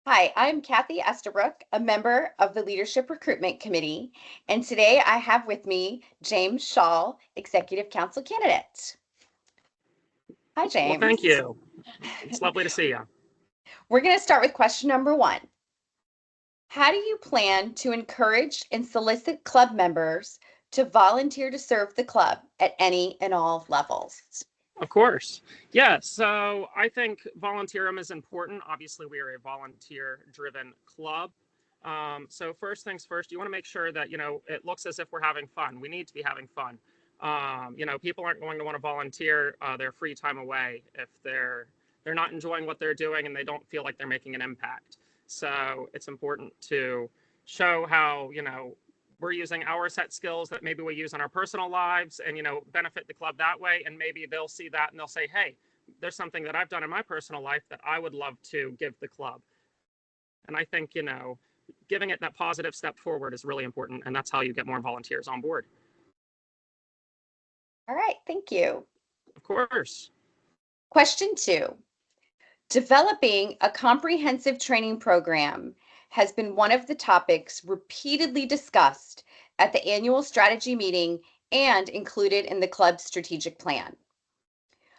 Hi, I'm Kathy Estabrook, a member of the Leadership Recruitment Committee, and today I have with me James Schaal, Executive Council candidate. Hi, Well, thank James. you. It's lovely to see you. We're going to start with question number one. How do you plan to encourage and solicit club members to volunteer to serve the club at any and all levels? Of course. Yeah, so I think volunteerism is important. Obviously, we are a volunteer driven club. So, first things first, you want to make sure that, it looks as if we're having fun. We need to be having fun. People aren't going to want to volunteer their free time away if they're not enjoying what they're doing and they don't feel like they're making an impact. So, it's important to show how, we're using our set skills that maybe we use in our personal lives and benefit the club that way, and maybe they'll see that and they'll say, hey, there's something that I've done in my personal life that I would love to give the club. And I think giving it that positive step forward is really important, and that's how you get more volunteers on board. All right, thank you. Of course. Question two. Developing a comprehensive training program has been one of the topics repeatedly discussed at the annual strategy meeting and included in the club's strategic plan.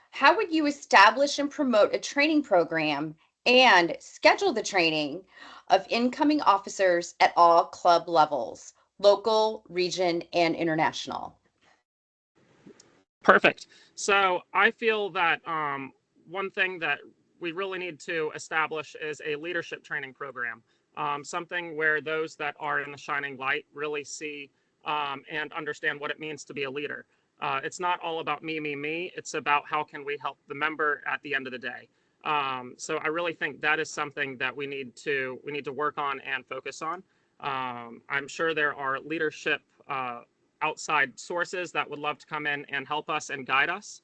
How would you establish and promote a training program and schedule the training of incoming officers at all club levels, local, region, and international? Perfect. So I feel that one thing that we really need to establish is a leadership training program, something where those that are in the shining light really see and understand what it means to be a leader. It's not all about me, me, me. It's about how can we help the member at the end of the day. So I really think that is something that we need to work on and focus on. I'm sure there are leadership outside sources that would love to come in and help us and guide us.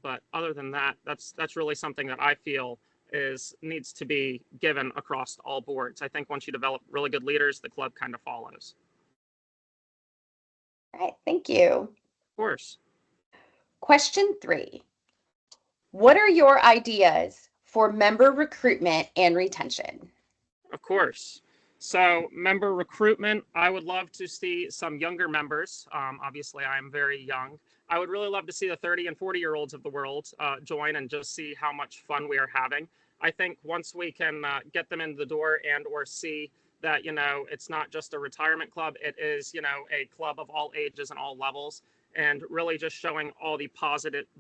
But other than that, that's really something that I feel is needs to be given across all boards. I think once you develop really good leaders, the club kind of follows. All right, thank you. Of course. Question three. What are your ideas for member recruitment and retention? Of course. So, member recruitment, I would love to see some younger members. Obviously, I'm very young. I would really love to see the 30 and 40-year-olds of the world join and just see how much fun we are having. I think once we can get them in the door and or see that, it's not just a retirement club, it is, a club of all ages and all levels, and really just showing all the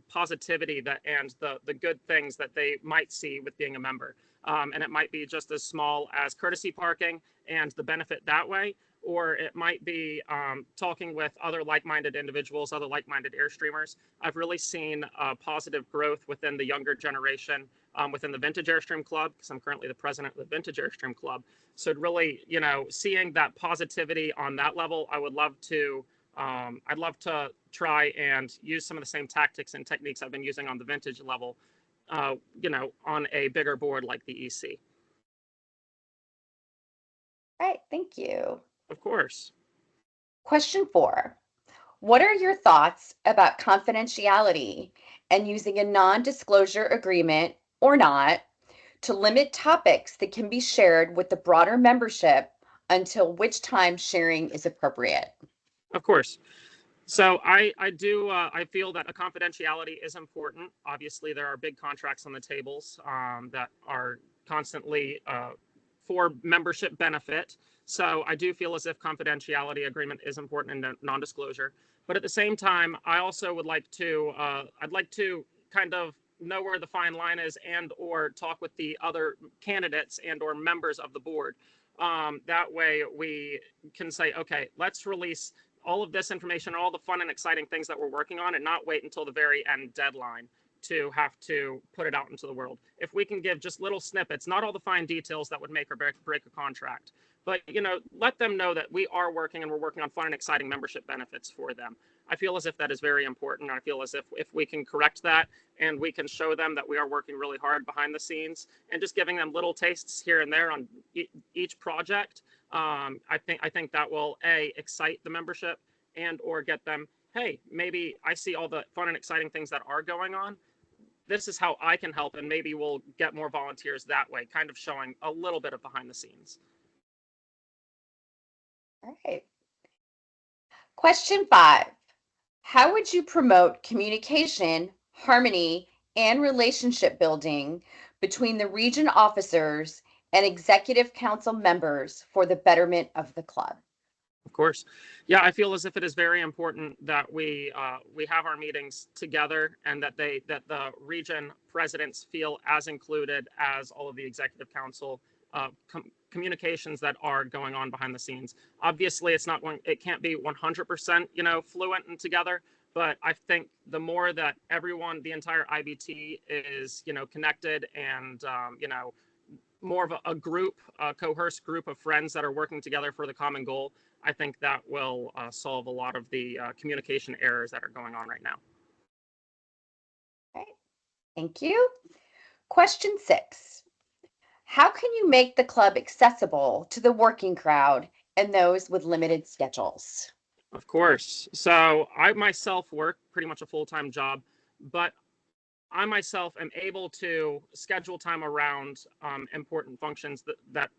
positivity that and the good things that they might see with being a member. And it might be just as small as courtesy parking and the benefit that way, or it might be talking with other like-minded individuals, other like-minded Airstreamers. I've really seen positive growth within the younger generation, within the Vintage Airstream Club, because I'm currently the president of the Vintage Airstream Club. So really, seeing that positivity on that level, I'd love to try and use some of the same tactics and techniques I've been using on the vintage level, on a bigger board like the EC. All right, thank you. Of course. Question four. What are your thoughts about confidentiality and using a non-disclosure agreement or not to limit topics that can be shared with the broader membership until which time sharing is appropriate? Of course. So I feel that a confidentiality is important. Obviously, there are big contracts on the tables that are constantly for membership benefit. So I do feel as if confidentiality agreement is important and non-disclosure. But at the same time, I also would like to I'd like to kind of know where the fine line is and or talk with the other candidates and or members of the board. That way we can say, okay, let's release all of this information, all the fun and exciting things that we're working on, and not wait until the very end deadline to have to put it out into the world. If we can give just little snippets, not all the fine details that would make or break a contract, but let them know that we are working and we're working on fun and exciting membership benefits for them. I feel as if that is very important. I feel as if we can correct that and we can show them that we are working really hard behind the scenes and just giving them little tastes here and there on each project, I think that will excite the membership and or get them. Hey, maybe I see all the fun and exciting things that are going on. this is how I can help, and maybe we'll get more volunteers that way, kind of showing a little bit of behind the scenes. All right. Question 5. How would you promote communication, harmony, and relationship building between the region officers and executive council members for the betterment of the club? Of course. Yeah, I feel as if it is very important that we have our meetings together, and that the region presidents feel as included as all of the executive council communications that are going on behind the scenes. Obviously, it can't be 100%, fluent and together, but I think the more that everyone, the entire IBT is, connected, and more of a group, a coerced group of friends that are working together for the common goal, I think that will solve a lot of the communication errors that are going on right now. Okay, thank you. Question 6. How can you make the club accessible to the working crowd and those with limited schedules? Of course. So I myself work pretty much a full-time job, but I myself am able to schedule time around important functions that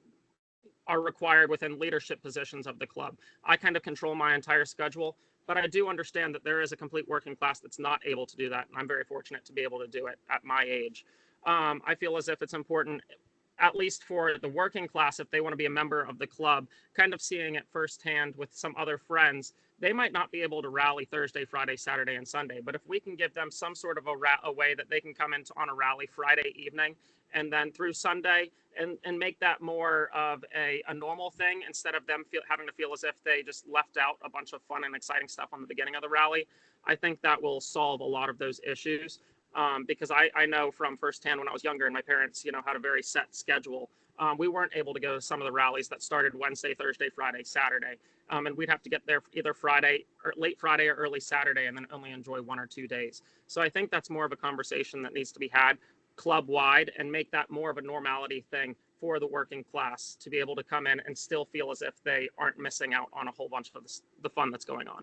are required within leadership positions of the club. I kind of control my entire schedule, but I do understand that there is a complete working class that's not able to do that, and I'm very fortunate to be able to do it at my age. I feel as if it's important, at least for the working class, if they want to be a member of the club, kind of seeing it firsthand with some other friends. They might not be able to rally Thursday, Friday, Saturday, and Sunday, but if we can give them some sort of a way that they can come in on a rally Friday evening, and then through Sunday, and make that more of a normal thing, instead of them having to feel as if they just left out a bunch of fun and exciting stuff on the beginning of the rally, I think that will solve a lot of those issues. Because I know from firsthand, when I was younger and my parents, had a very set schedule, we weren't able to go to some of the rallies that started Wednesday, Thursday, Friday, Saturday. And we'd have to get there either Friday or late Friday or early Saturday, and then only enjoy 1 or 2 days. So I think that's more of a conversation that needs to be had club wide, and make that more of a normality thing for the working class to be able to come in and still feel as if they aren't missing out on a whole bunch of the fun that's going on.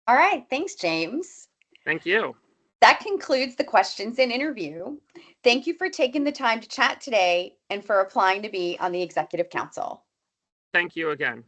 All right, thanks, James. Thank you. That concludes the questions and interview. Thank you for taking the time to chat today and for applying to be on the Executive Council. Thank you again.